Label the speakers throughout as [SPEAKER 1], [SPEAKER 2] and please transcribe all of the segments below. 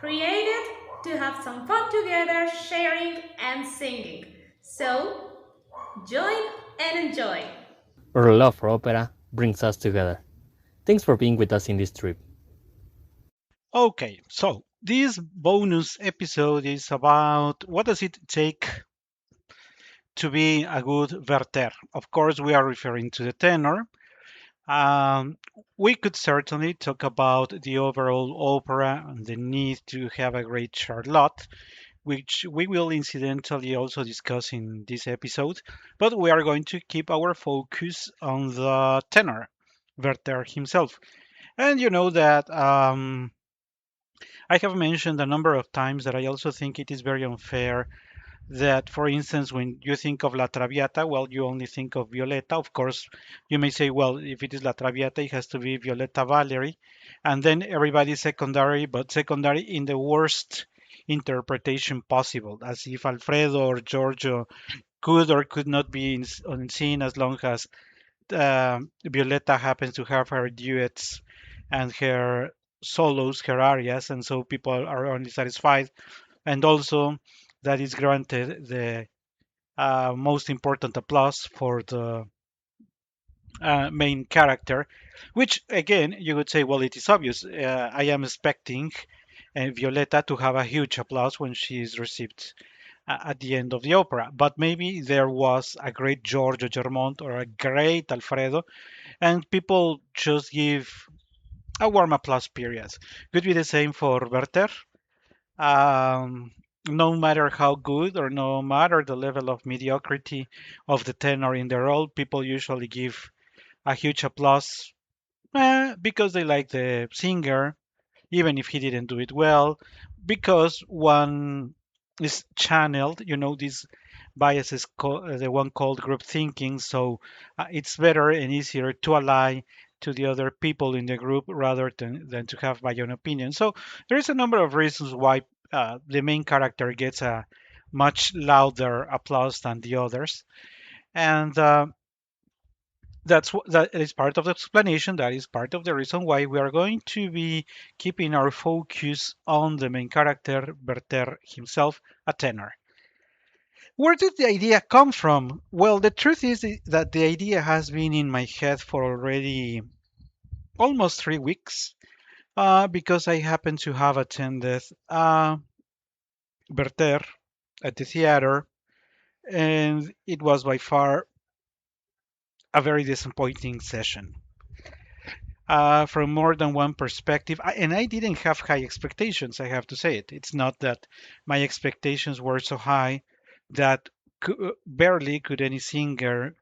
[SPEAKER 1] created to have some fun together, sharing and singing. So, join and enjoy.
[SPEAKER 2] Our love for opera brings us together. Thanks for being with us in this trip.
[SPEAKER 3] Okay, so this bonus episode is about what does it take to be a good Werther. Of course, we are referring to the tenor. Um, we could certainly talk about the overall opera and the need to have a great Charlotte, which we will incidentally also discuss in this episode. But we are going to keep our focus on the tenor, Werther himself. And you know that I have mentioned a number of times that I also think it is very unfair that, for instance, when you think of La Traviata, well, you only think of Violetta. Of course, you may say, well, if it is La Traviata, it has to be Violetta Valery. And then everybody's secondary, but secondary in the worst interpretation possible, as if Alfredo or Giorgio could or could not be on scene as long as Violetta happens to have her duets and her solos, her arias, and so people are only satisfied. And also, that is granted the most important applause for the main character, which again you would say, well, it is obvious. I am expecting Violetta to have a huge applause when she is received at the end of the opera, but maybe there was a great Giorgio Germont or a great Alfredo, and people just give a warm applause period. Could be the same for Werther. Um, no matter how good or no matter the level of mediocrity of the tenor in the role, people usually give a huge applause because they like the singer, even if he didn't do it well, because one is channeled, this bias is the one called group thinking, so it's better and easier to ally to the other people in the group rather than to have my own opinion. So there is a number of reasons why the main character gets a much louder applause than the others, and that is part of the explanation. That is part of the reason why we are going to be keeping our focus on the main character, Werther himself, a tenor. Where did the idea come from? Well, the truth is that the idea has been in my head for already almost 3 weeks, because I happen to have attended Werther at the theater, and it was by far a very disappointing session. From more than one perspective. And I didn't have high expectations, I have to say it. It's not that my expectations were so high that barely could any singer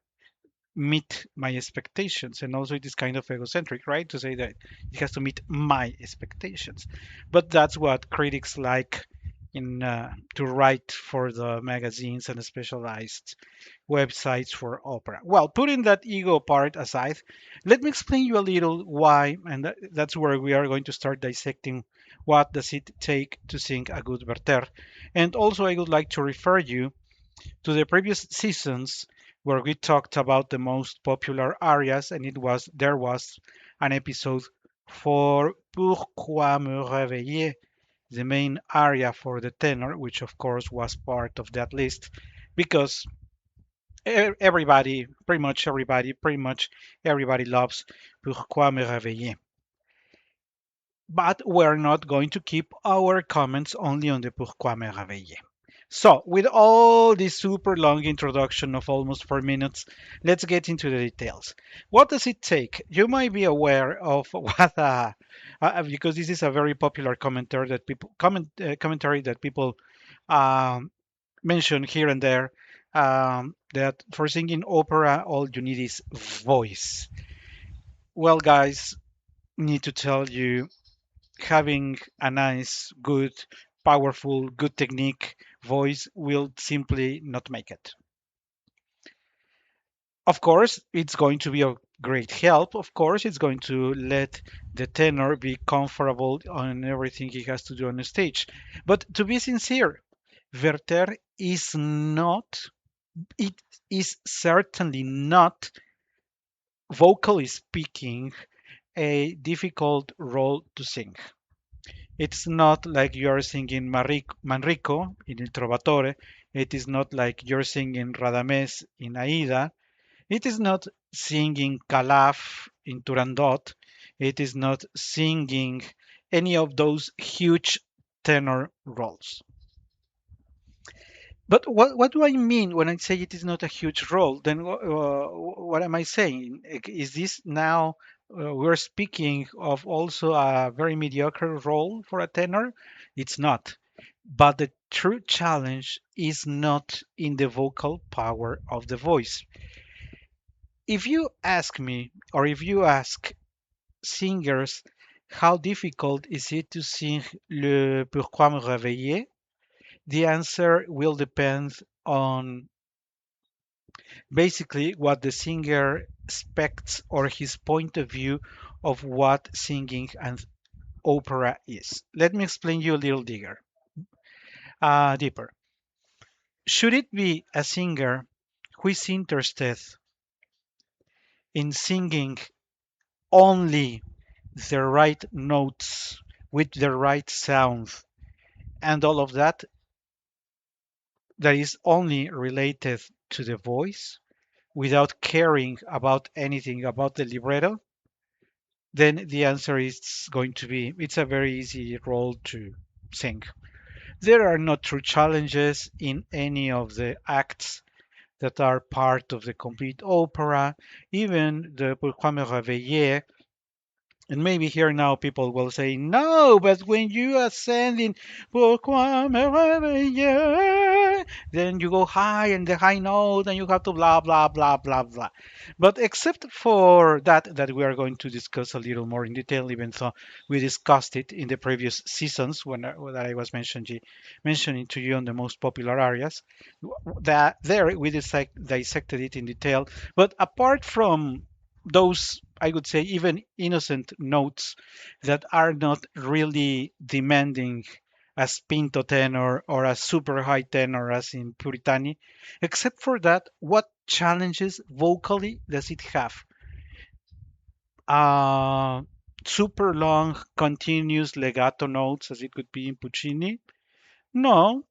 [SPEAKER 3] meet my expectations. And also, it is kind of egocentric, right? To say that it has to meet my expectations. But that's what critics like in to write for the magazines and specialized websites for opera. Well, putting that ego part aside, let me explain you a little why, and that's where we are going to start dissecting what does it take to sing a good Werther. And also, I would like to refer you to the previous seasons where we talked about the most popular arias, and there was an episode for Pourquoi me réveiller, the main aria for the tenor, which of course was part of that list because everybody, pretty much everybody loves Pourquoi me réveiller. But we're not going to keep our comments only on the Pourquoi me réveiller. So, with all this super long introduction of almost 4 minutes, let's get into the details. What does it take? You might be aware of what, because this is a very popular commentary that people um, mention here and there. That for singing opera, all you need is voice. Well, guys, need to tell you, having a nice, good, powerful, good technique voice will simply not make it. Of course, it's going to be a great help. Of course, it's going to let the tenor be comfortable on everything he has to do on the stage. But to be sincere, Werther is not, it is certainly not, vocally speaking, a difficult role to sing. It's not like you're singing Manrico in Il Trovatore. It is not like you're singing Radames in Aida. It is not singing Calaf in Turandot. It is not singing any of those huge tenor roles. But what do I mean when I say it is not a huge role? Then what am I saying? Is this now we're speaking of also a very mediocre role for a tenor? It's not. But the true challenge is not in the vocal power of the voice. If you ask me, or if you ask singers, how difficult is it to sing Le Pourquoi me réveiller? The answer will depend on basically what the singer expects or his point of view of what singing and opera is. Let me explain you a little deeper. Should it be a singer who is interested in singing only the right notes with the right sound and all of that that is only related to the voice without caring about anything about the libretto? Then the answer is going to be it's a very easy role to sing. There are no true challenges in any of the acts that are part of the complete opera. Even the Pourquoi me réveiller, and maybe here now people will say, no, but when you ascend in Pourquoi me réveiller, then you go high and the high note and you have to blah, blah, blah, blah, blah. But except for that we are going to discuss a little more in detail, even though we discussed it in the previous seasons when I was mentioning to you on the most popular areas, that there we dissected it in detail. But apart from those, I would say, even innocent notes that are not really demanding a spinto tenor or a super high tenor as in Puritani. Except for that, what challenges vocally does it have? Uh, Super long, continuous legato notes as it could be in Puccini? No.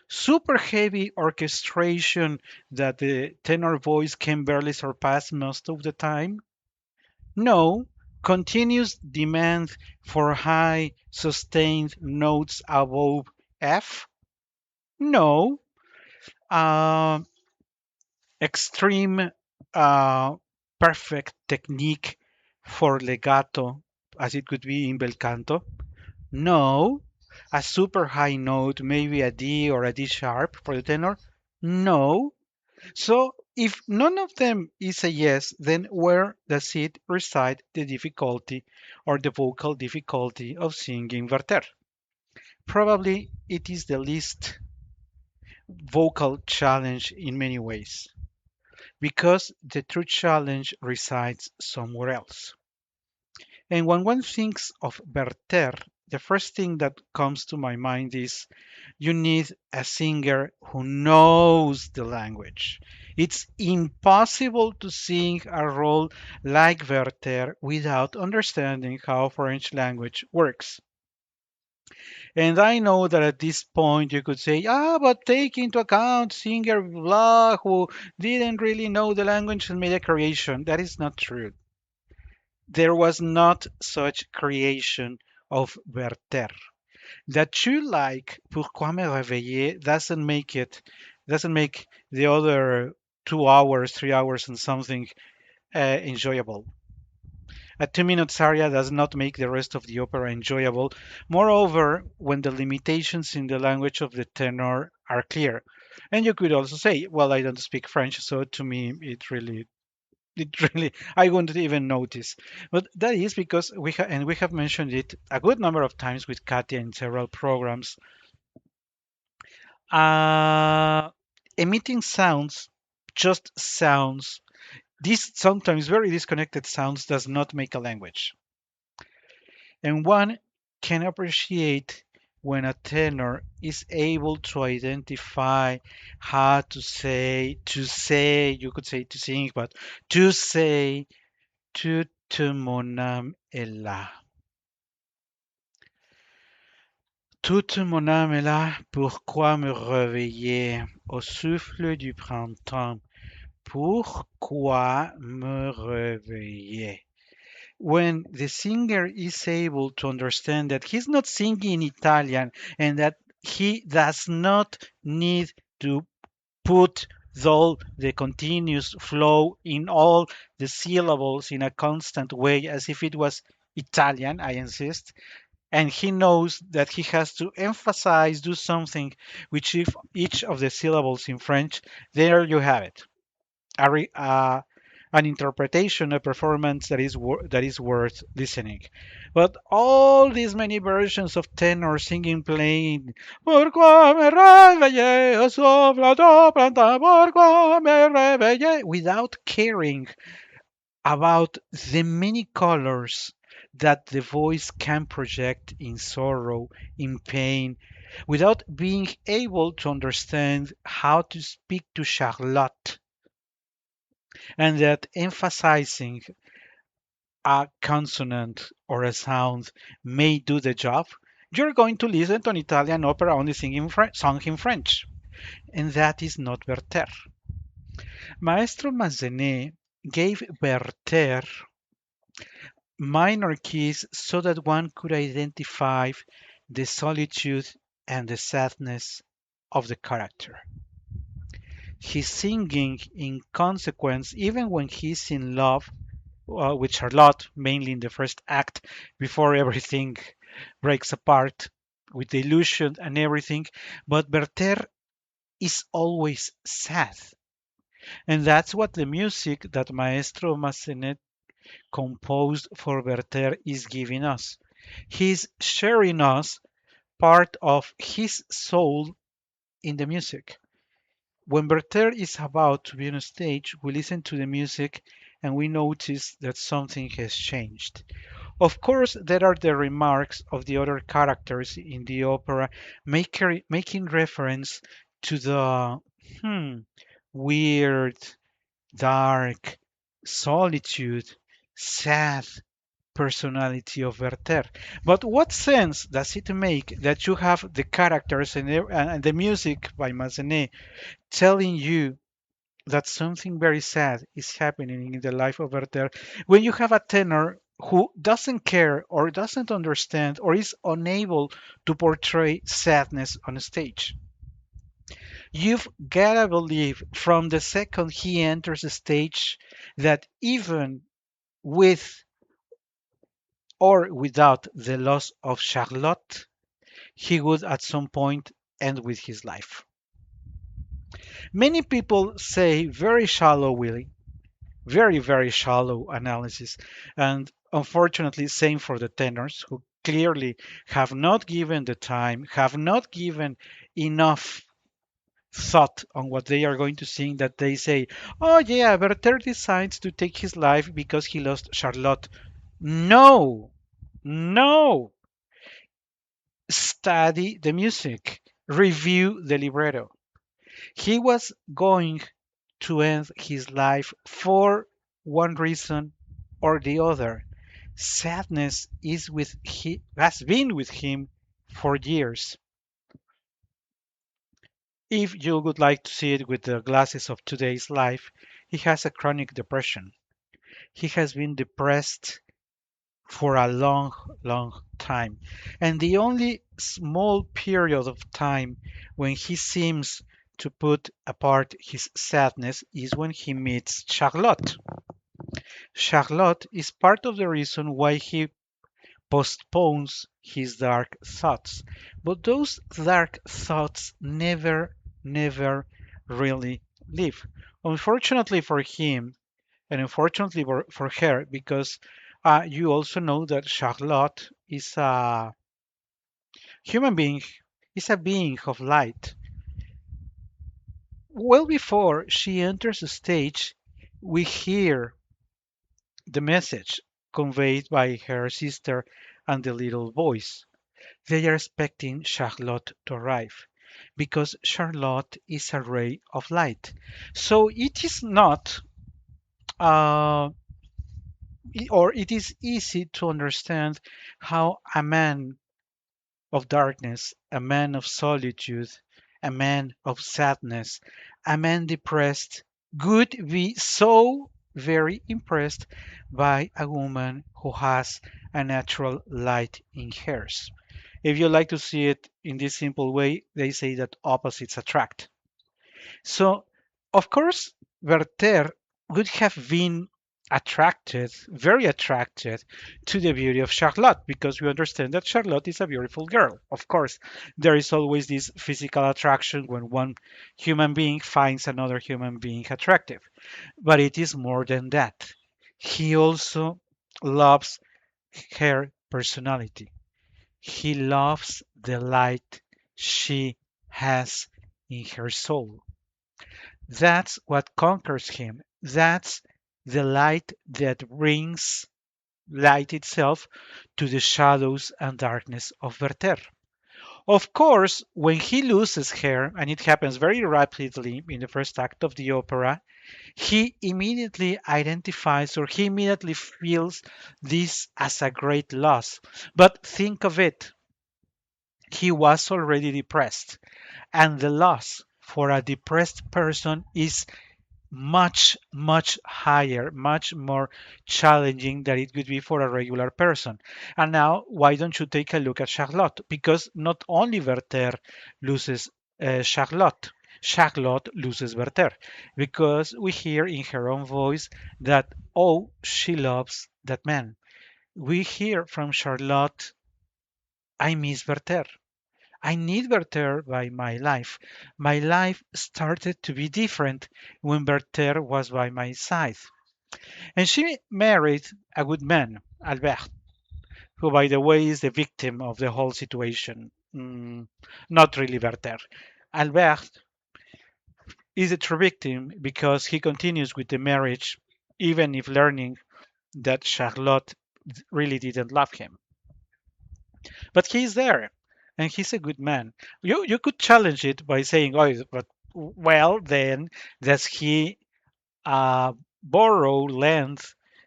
[SPEAKER 3] Super heavy orchestration that the tenor voice can barely surpass most of the time? No. Continuous demand for high sustained notes above F? No. Uh, Extreme perfect technique for legato, as it could be in bel canto? No. A super high note, maybe a D or a D sharp for the tenor? No. So if none of them is a yes, then where does it reside the difficulty or the vocal difficulty of singing Werther? Probably it is the least vocal challenge in many ways because the true challenge resides somewhere else. And when one thinks of Werther, the first thing that comes to my mind is you need a singer who knows the language. It's impossible to sing a role like Werther without understanding how French language works. And I know that at this point you could say, but take into account singer blah who didn't really know the language and made a creation. That is not true. There was not such creation of Werther. That you like Pourquoi me réveiller doesn't make the other 2 hours, 3 hours and something enjoyable. A 2 minutes aria does not make the rest of the opera enjoyable. Moreover, when the limitations in the language of the tenor are clear. And you could also say, well, I don't speak French, so to me it really I wouldn't even notice. But that is because we have mentioned it a good number of times with Katia in several programs. uh, Emitting sounds, just sounds, these sometimes very disconnected sounds does not make a language. And one can appreciate when a tenor is able to identify how to say, you could say to sing, but to say tout mon âme est là. Toute mon âme est là, pourquoi me réveiller au souffle du printemps? Pourquoi me réveiller? When the singer is able to understand that he's not singing in Italian and that he does not need to put all the continuous flow in all the syllables in a constant way as if it was Italian, I insist, and he knows that he has to emphasize, do something with each of the syllables in French. There you have it. An interpretation, a performance that is worth listening. But all these many versions of tenor singing playing "Pourquoi me réveiller au souffle du printemps, pourquoi me réveiller," without caring about the many colors that the voice can project in sorrow, in pain, without being able to understand how to speak to Charlotte, and that emphasizing a consonant or a sound may do the job, you're going to listen to an Italian opera only sung in French. And that is not Werther. Maestro Massenet gave Werther minor keys so that one could identify the solitude and the sadness of the character. His singing, in consequence, even when he's in love with Charlotte, mainly in the first act, before everything breaks apart with the illusion and everything, but Werther is always sad. And that's what the music that Maestro Massenet composed for Werther is giving us. He's sharing us part of his soul in the music. When Werther is about to be on a stage, we listen to the music and we notice that something has changed. Of course, there are the remarks of the other characters in the opera making reference to the weird, dark, solitude, sad personality of Werther. But what sense does it make that you have the characters and the music by Massenet telling you that something very sad is happening in the life of Werther when you have a tenor who doesn't care or doesn't understand or is unable to portray sadness on stage? You've gotta believe from the second he enters the stage that even with or without the loss of Charlotte, he would at some point end with his life. Many people say very shallowly, very, very shallow analysis, and unfortunately, same for the tenors who clearly have not given the time, have not given enough thought on what they are going to sing that they say, oh yeah, Werther decides to take his life because he lost Charlotte. No, no. Study the music, review the libretto. He was going to end his life for one reason or the other. Sadness has been with him for years. If you would like to see it with the glasses of today's life, he has a chronic depression. He has been depressed for a long, long time. And the only small period of time when he seems to put apart his sadness is when he meets Charlotte. Charlotte is part of the reason why he postpones his dark thoughts. But those dark thoughts never, never really leave. Unfortunately for him, and unfortunately for her, because you also know that Charlotte is a human being, is a being of light. Well before she enters the stage, we hear the message conveyed by her sister and the little boys. They are expecting Charlotte to arrive because Charlotte is a ray of light. So it is not, uh, or it is easy to understand how a man of darkness, a man of solitude, a man of sadness, a man depressed, would be so very impressed by a woman who has a natural light in hers. If you like to see it in this simple way, they say that opposites attract. So, of course, Werther would have been attracted, very attracted to the beauty of Charlotte because we understand that Charlotte is a beautiful girl. Of course, there is always this physical attraction when one human being finds another human being attractive. But it is more than that. He also loves her personality. He loves the light she has in her soul. That's what conquers him. That's the light that brings light itself to the shadows and darkness of Werther. Of course, when he loses her, and it happens very rapidly in the first act of the opera, he immediately identifies or he immediately feels this as a great loss. But think of it, he was already depressed, and the loss for a depressed person is much, much higher, much more challenging than it would be for a regular person. And now, why don't you take a look at Charlotte? Because not only Werther loses Charlotte, Charlotte loses Werther, because we hear in her own voice that, oh, she loves that man. We hear from Charlotte, I miss Werther. I need Werther by my life. My life started to be different when Werther was by my side. And she married a good man, Albert, who, by the way, is the victim of the whole situation. Not really Werther. Albert is a true victim because he continues with the marriage, even if learning that Charlotte really didn't love him. But he's there, and he's a good man. You could challenge it by saying, "Oh, but well, then does he lend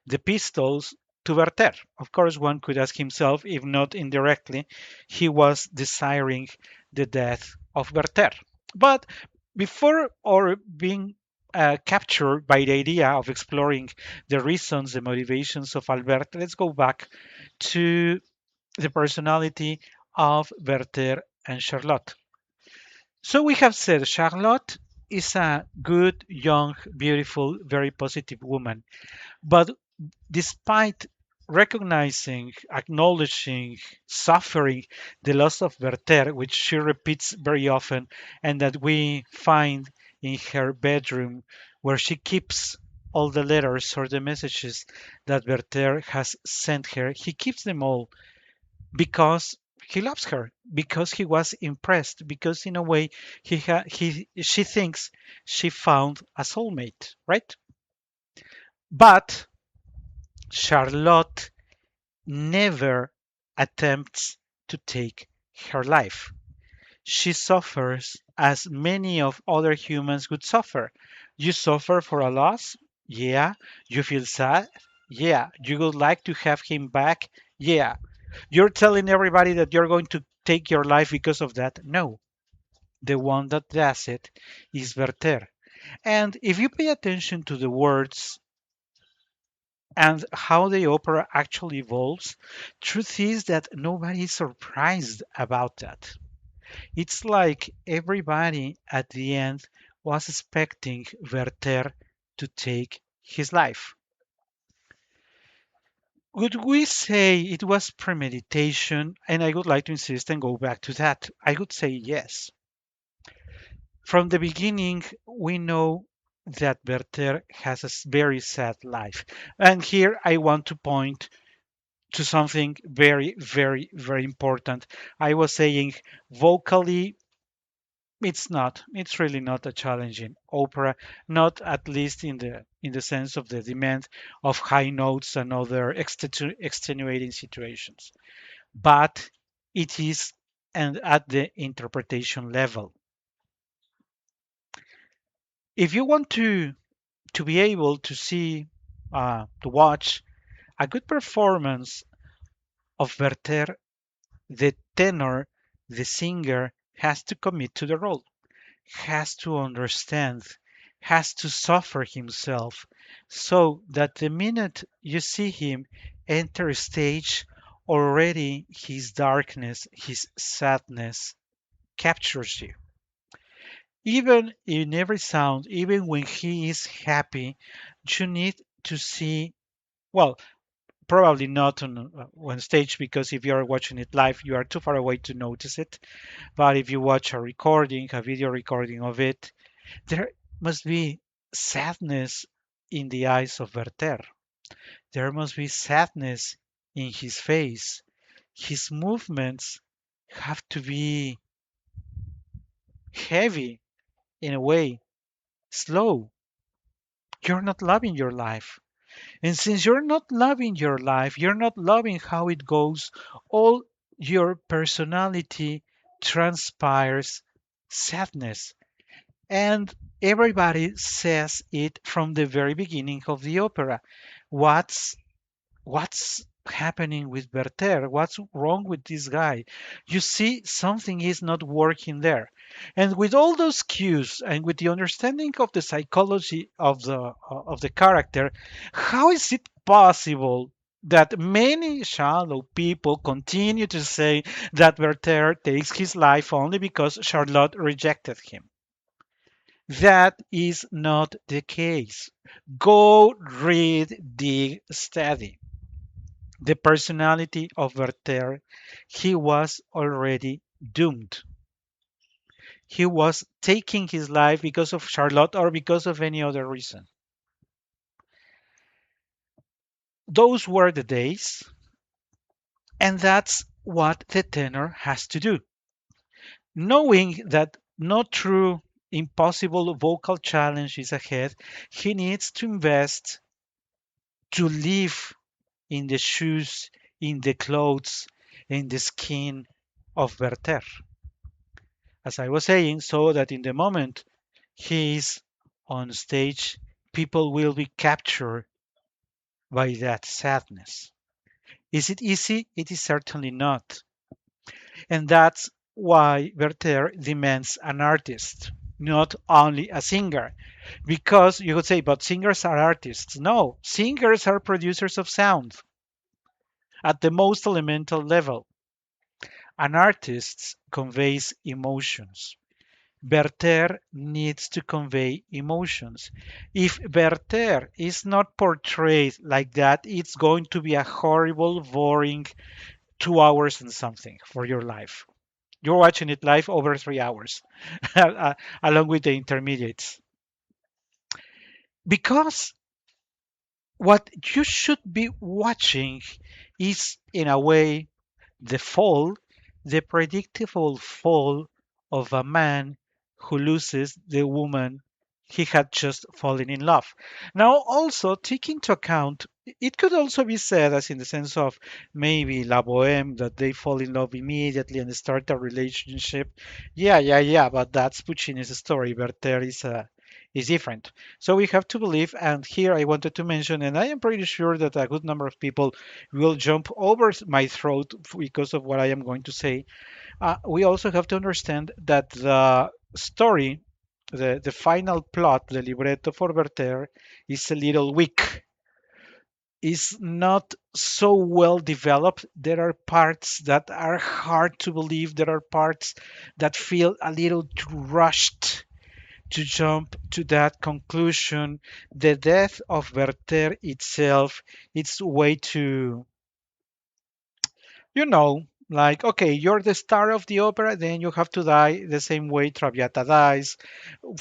[SPEAKER 3] the pistols to Werther?" Of course, one could ask himself, if not indirectly, he was desiring the death of Werther. But before or being captured by the idea of exploring the reasons, the motivations of Albert, let's go back to the personality of Werther and Charlotte. So we have said Charlotte is a good, young, beautiful, very positive woman. But despite recognizing, acknowledging, suffering the loss of Werther, which she repeats very often, and that we find in her bedroom where she keeps all the letters or the messages that Werther has sent her, he keeps them all because he loves her, because he was impressed, because in a way she thinks she found a soulmate, right? But Charlotte never attempts to take her life. She suffers as many of other humans would suffer. You suffer for a loss? Yeah. You feel sad? Yeah. You would like to have him back? Yeah. You're telling everybody that you're going to take your life because of that? No. The one that does it is Werther. And if you pay attention to the words and how the opera actually evolves, truth is that nobody is surprised about that. It's like everybody at the end was expecting Werther to take his life. Would we say it was premeditation? And I would like to insist and go back to that. I would say yes. From the beginning, we know that Werther has a very sad life. And here I want to point to something very, very, very important. I was saying vocally, it's not. It's really not a challenging opera, not at least in the sense of the demand of high notes and other extenuating situations. But it is and at the interpretation level. If you want to be able to see to watch a good performance of Werther, the tenor The singer has to commit to the role, has to understand, has to suffer himself, so that the minute you see him enter stage, already his darkness, his sadness captures you. Even in every sound, even when he is happy, you need to see, well, probably not on stage, because if you are watching it live, you are too far away to notice it. But if you watch a recording, a video recording of it, there must be sadness in the eyes of Werther. There must be sadness in his face. His movements have to be heavy in a way, slow. You're not loving your life. And since you're not loving your life, you're not loving how it goes, all your personality transpires sadness. And everybody says it from the very beginning of the opera. What's happening with Werther? What's wrong with this guy? You see, something is not working there. And with all those cues and with the understanding of the psychology of the character, how is it possible that many shallow people continue to say that Werther takes his life only because Charlotte rejected him? That is not the case. Go read, dig, study the personality of Werther. He was already doomed. He was taking his life because of Charlotte or because of any other reason. Those were the days, and that's what the tenor has to do. Knowing that no true impossible vocal challenge is ahead, he needs to invest to live in the shoes, in the clothes, in the skin of Werther. As I was saying, so that in the moment he is on stage, people will be captured by that sadness. Is it easy? It is certainly not. And that's why Werther demands an artist, not only a singer. Because you would say, but singers are artists. No, singers are producers of sound at the most elemental level. An artist conveys emotions. Werther needs to convey emotions. If Werther is not portrayed like that, it's going to be a horrible, boring 2 hours and something for your life. You're watching it live over 3 hours, along with the intermediates. Because what you should be watching is, in a way, the fall, the predictable fall of a man who loses the woman he had just fallen in love. Now, also take into account, it could also be said as in the sense of maybe La Boheme, that they fall in love immediately and start a relationship. Yeah, but that's Puccini's story. Werther is different. So we have to believe, and here I wanted to mention, and I am pretty sure that a good number of people will jump over my throat because of what I am going to say. We also have to understand that the story, the final plot, the libretto for Werther, is a little weak. Is not so well developed. There are parts that are hard to believe. There are parts that feel a little too rushed to jump to that conclusion. The death of Werther itself, it's way too, like, okay, you're the star of the opera, then you have to die the same way Traviata dies,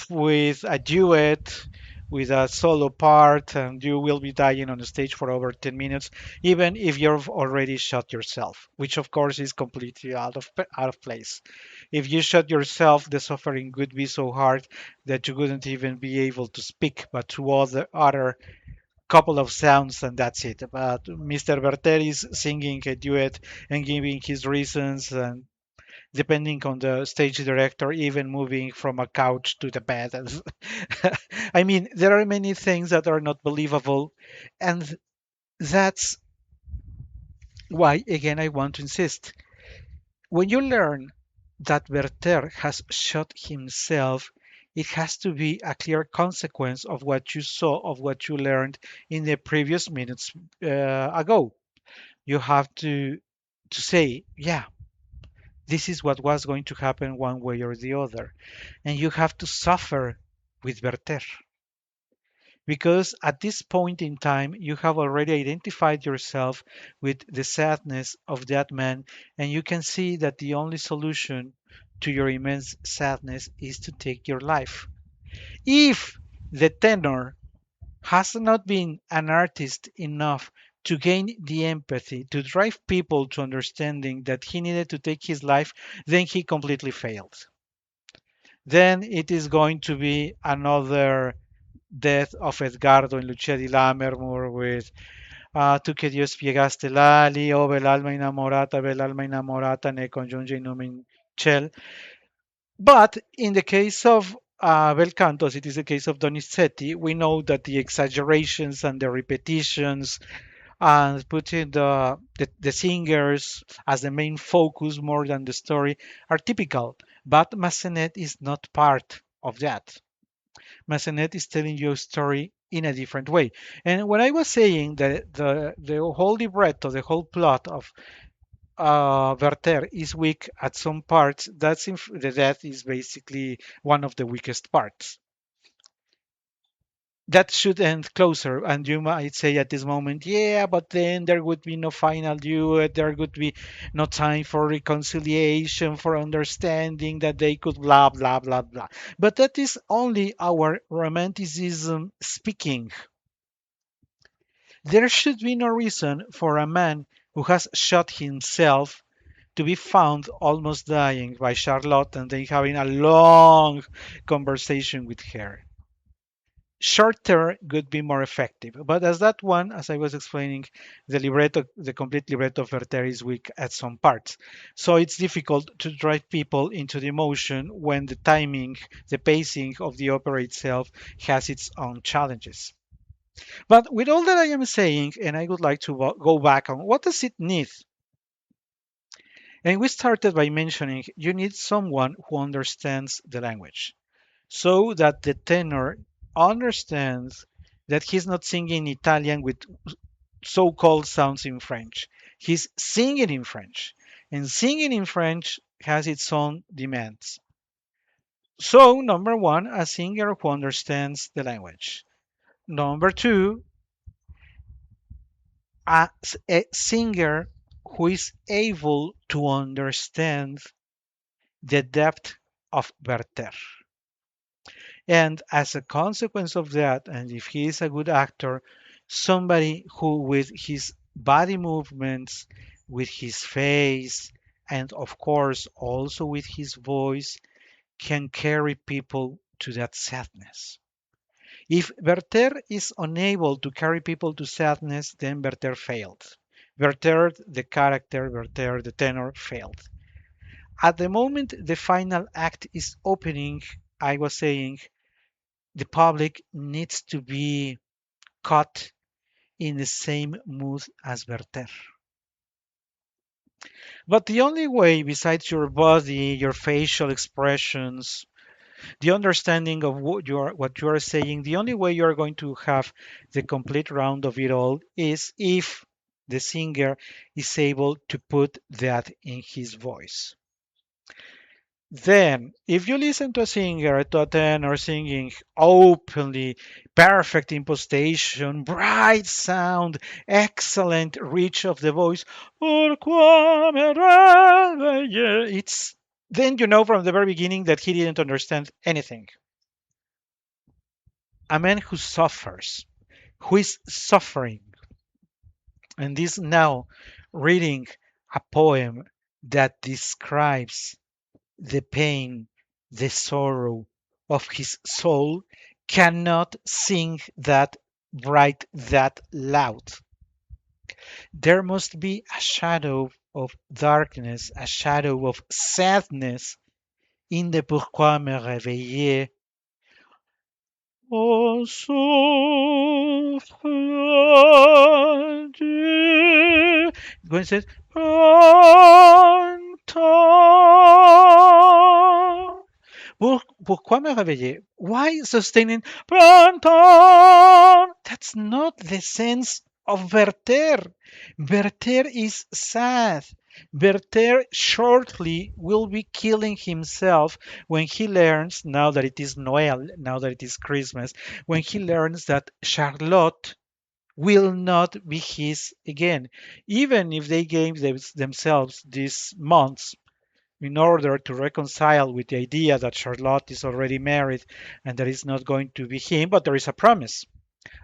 [SPEAKER 3] with a duet, with a solo part, and you will be dying on the stage for over 10 minutes, even if you've already shot yourself, which of course is completely out of place. If you shot yourself, the suffering would be so hard that you wouldn't even be able to speak, but to all the other couple of sounds and that's it. But Mr. Werther is singing a duet and giving his reasons, and depending on the stage director, even moving from a couch to the bed. I mean, there are many things that are not believable, and that's why, again, I want to insist. When you learn that Werther has shot himself, it has to be a clear consequence of what you saw, of what you learned in the previous minutes ago. You have to say, yeah, this is what was going to happen one way or the other, and you have to suffer with Werther. Because at this point in time, you have already identified yourself with the sadness of that man, and you can see that the only solution to your immense sadness is to take your life. If the tenor has not been an artist enough to gain the empathy, to drive people to understanding that he needed to take his life, then he completely failed. Then it is going to be another death of Edgardo in Lucia di Lammermoor with Tu che Dio spiegaste l'ali, oh bel alma innamorata ne congiunge in nome in ciel. But in the case of Bel Cantos, it is the case of Donizetti, we know that the exaggerations and the repetitions and putting the singers as the main focus more than the story are typical. But Massenet is not part of that. Massenet is telling you a story in a different way. And when I was saying that the whole libretto, the whole plot of Werther is weak at some parts, the death is basically one of the weakest parts. That should end closer, and you might say at this moment, yeah, but then there would be no final duet, there would be no time for reconciliation, for understanding that they could blah blah blah blah. But that is only our romanticism speaking. There should be no reason for a man who has shot himself to be found almost dying by Charlotte and then having a long conversation with her. Shorter could be more effective, but as that one, as I was explaining, the complete libretto of Werther is weak at some parts. So it's difficult to drive people into the emotion when the timing, the pacing of the opera itself has its own challenges. But with all that I am saying, and I would like to go back on what does it need. And we started by mentioning you need someone who understands the language so that the tenor understands that he's not singing Italian with so-called sounds in French. He's singing in French, and singing in French has its own demands. So, number one, a singer who understands the language. Number two, a singer who is able to understand the depth of Werther. And as a consequence of that, and if he is a good actor, somebody who, with his body movements, with his face, and of course also with his voice, can carry people to that sadness. If Werther is unable to carry people to sadness, then Werther failed. Werther, the character, Werther, the tenor, failed. At the moment the final act is opening, I was saying, the public needs to be caught in the same mood as Werther. But the only way, besides your body, your facial expressions, the understanding of what you are saying, the only way you are going to have the complete round of it all is if the singer is able to put that in his voice. Then, if you listen to a singer, to a tenor singing openly, perfect impostation, bright sound, excellent reach of the voice, pourquoi me réveiller? It's then you know from the very beginning that he didn't understand anything. A man who suffers, who is suffering, and is now reading a poem that describes the pain, the sorrow of his soul, cannot sing that bright, that loud. There must be a shadow of darkness, a shadow of sadness in the Pourquoi me réveiller. Oh, souffle Dieu. When it says, Pourquoi me réveiller? Why sustaining Pronton? That's not the sense of Werther. Werther is sad. Werther shortly will be killing himself when he learns, now that it is Noel, now that it is Christmas, when he learns that Charlotte will not be his again. Even if they gave themselves these months in order to reconcile with the idea that Charlotte is already married and that it's not going to be him, but there is a promise.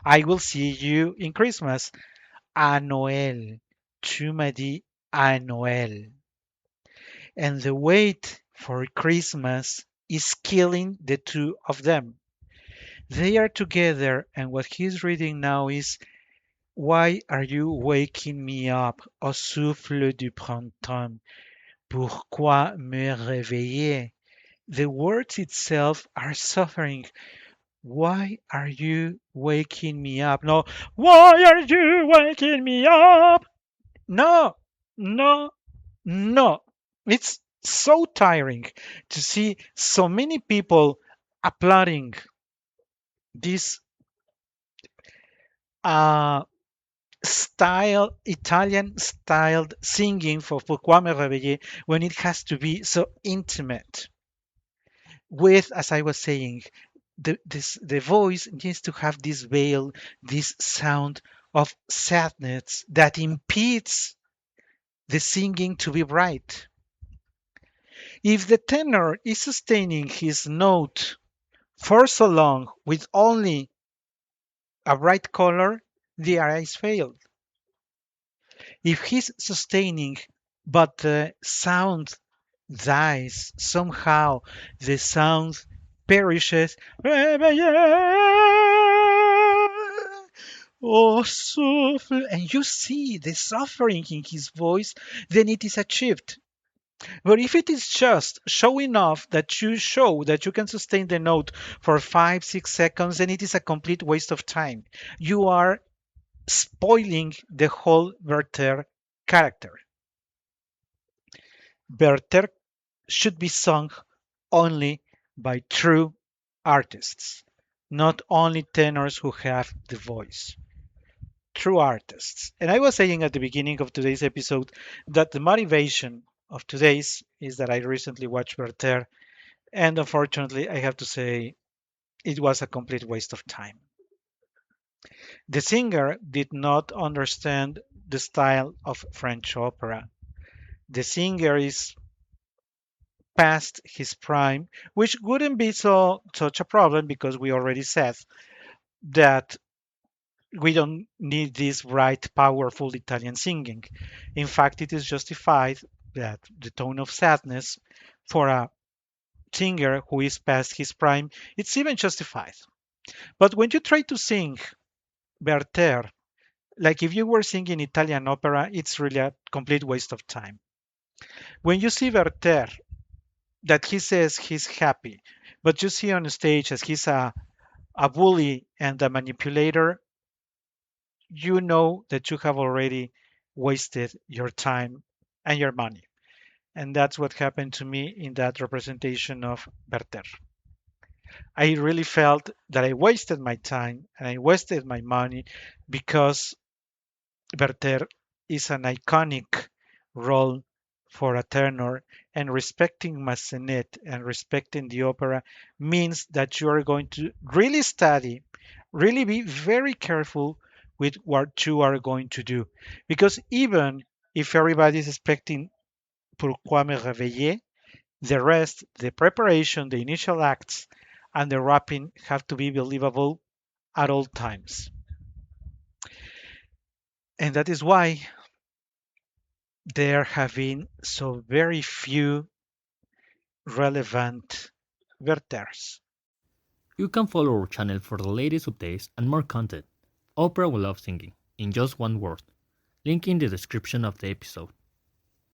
[SPEAKER 3] I will see you in Christmas. À Noël. Tu m'as dit à Noël. And the wait for Christmas is killing the two of them. They are together, and what he's reading now is, why are you waking me up au souffle du printemps? Pourquoi me réveiller? The words itself are suffering. Why are you waking me up? No, why are you waking me up? No, no, no. It's so tiring to see so many people applauding this uh, Italian styled singing for Pourquoi me réveiller when it has to be so intimate. With, as I was saying, the voice needs to have this veil, this sound of sadness that impedes the singing to be right. If the tenor is sustaining his note for so long with only a bright color, the aria is failed. If he's sustaining but the sound dies somehow, the sound perishes. Oh, souffle, and you see the suffering in his voice, then it is achieved. But if it is just showing off that you show that you can sustain the note for 5, 6 seconds, then it is a complete waste of time. You are spoiling the whole Werther character. Werther should be sung only by true artists, not only tenors who have the voice. True artists. And I was saying at the beginning of today's episode that the motivation of today's is that I recently watched Werther, and unfortunately, I have to say it was a complete waste of time. The singer did not understand the style of French opera. The singer is past his prime, which wouldn't be such a problem because we already said that we don't need this bright, powerful Italian singing. In fact, it is justified that the tone of sadness for a singer who is past his prime, it's even justified. But when you try to sing Werther, like if you were singing Italian opera, it's really a complete waste of time. When you see Werther, that he says he's happy, but you see on stage as he's a bully and a manipulator, you know that you have already wasted your time and your money. And that's what happened to me in that representation of Werther. I really felt that I wasted my time and I wasted my money because Werther is an iconic role for a tenor, and respecting Massenet and respecting the opera means that you are going to really study, really be very careful with what you are going to do. Because even if everybody is expecting Pourquoi me réveiller, the rest, the preparation, the initial acts, and the wrapping have to be believable at all times. And that is why there have been so very few relevant Werthers.
[SPEAKER 2] You can follow our channel for the latest updates and more content. Opera We Love Singing, in just one word. Link in the description of the episode.